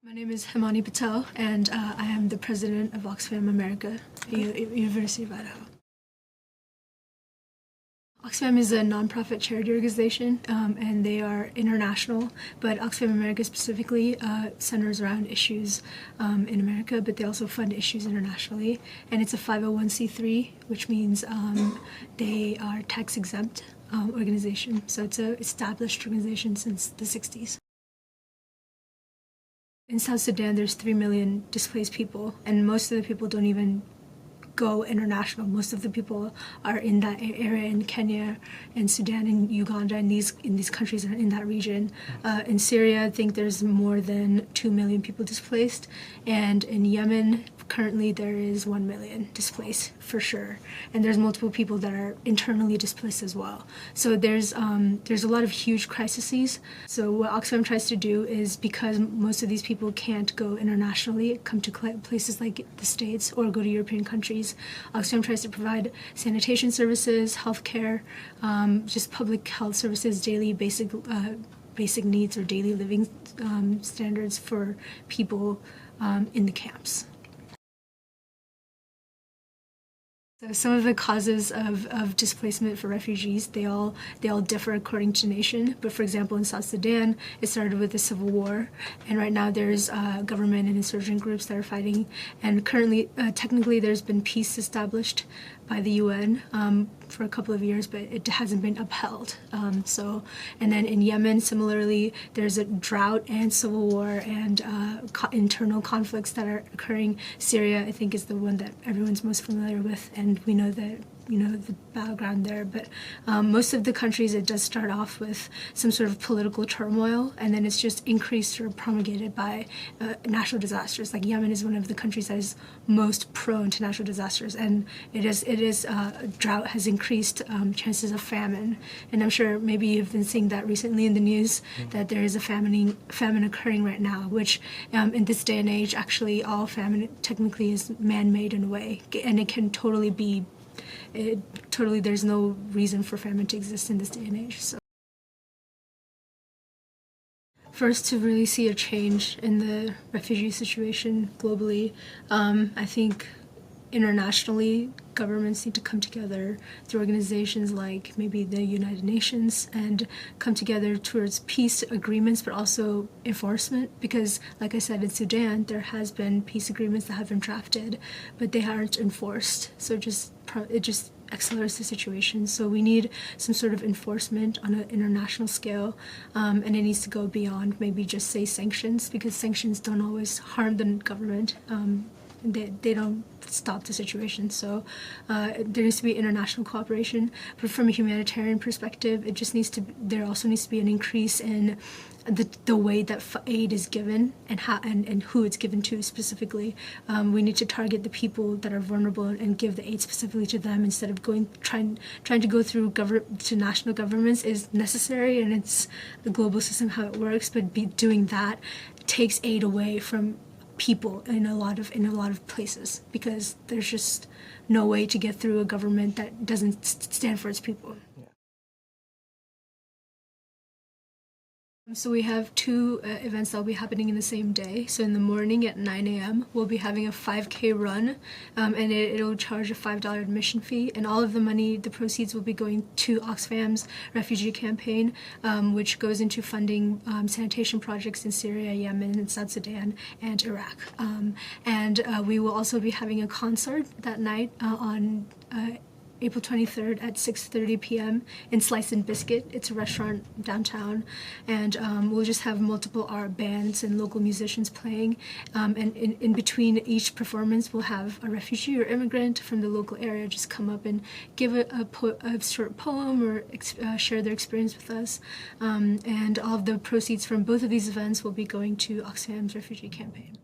My name is Himani Patel, and I am the president of Oxfam America, University of Idaho. Oxfam is a nonprofit charity organization, and they are international, but Oxfam America specifically centers around issues in America, but they also fund issues internationally. And it's a 501c3, which means they are tax-exempt organization. So it's an established organization since the 60s. In South Sudan, there's 3 million displaced people, and most of the people don't even go international. Most of the people are in that area in Kenya and Sudan and Uganda and these countries are in that region. In Syria, I think there's more than 2 million people displaced, and in Yemen, currently there is 1 million displaced for sure, and there's multiple people that are internally displaced as well. So there's a lot of huge crises. So what Oxfam tries to do is, because most of these people can't go internationally, come to places like the States or go to European countries, Oxfam tries to provide sanitation services, healthcare, just public health services, daily basic needs or daily living standards for people in the camps. So some of the causes of displacement for refugees, they all differ according to nation. But for example, in South Sudan, it started with the civil war, and right now there's government and insurgent groups that are fighting. And currently, technically, there's been peace established by the UN for a couple of years, but it hasn't been upheld. And then in Yemen, similarly, there's a drought and civil war and internal conflicts that are occurring. Syria, I think, is the one that everyone's most familiar with, and we know that the background there. But most of the countries, it does start off with some sort of political turmoil, and then it's just increased or promulgated by natural disasters. Like Yemen is one of the countries that is most prone to natural disasters, and drought has increased chances of famine. And I'm sure maybe you've been seeing that recently in the news, that there is a famine occurring right now, which in this day and age, actually all famine technically is man-made in a way, and it can totally be there's no reason for famine to exist in this day and age. So first, to really see a change in the refugee situation globally, I think internationally, governments need to come together through organizations like maybe the United Nations and come together towards peace agreements, but also enforcement. Because, like I said, in Sudan, there has been peace agreements that have been drafted, but they aren't enforced. So it just accelerates the situation. So we need some sort of enforcement on an international scale, and it needs to go beyond maybe just say sanctions, because sanctions don't always harm the government. They don't stop the situation. So there needs to be international cooperation, but from a humanitarian perspective, there also needs to be an increase in the way that aid is given and how and who it's given to specifically. We need to target the people that are vulnerable and give the aid specifically to them, instead of trying to go through to national governments is necessary, and it's the global system how it works. But doing that takes aid away from people in a lot of places, because there's just no way to get through a government that doesn't stand for its people. Yeah. So we have two events that will be happening in the same day. So in the morning at 9 a.m. we'll be having a 5K run, and it'll charge a $5 admission fee, and all of the money, the proceeds, will be going to Oxfam's refugee campaign, which goes into funding sanitation projects in Syria, Yemen, and South Sudan, and Iraq. We will also be having a concert that night on April 23rd at 6:30 p.m. in Slice and Biscuit. It's a restaurant downtown, and we'll just have multiple art bands and local musicians playing, and in between each performance we'll have a refugee or immigrant from the local area just come up and give a short poem or share their experience with us, and all of the proceeds from both of these events will be going to Oxfam's refugee campaign.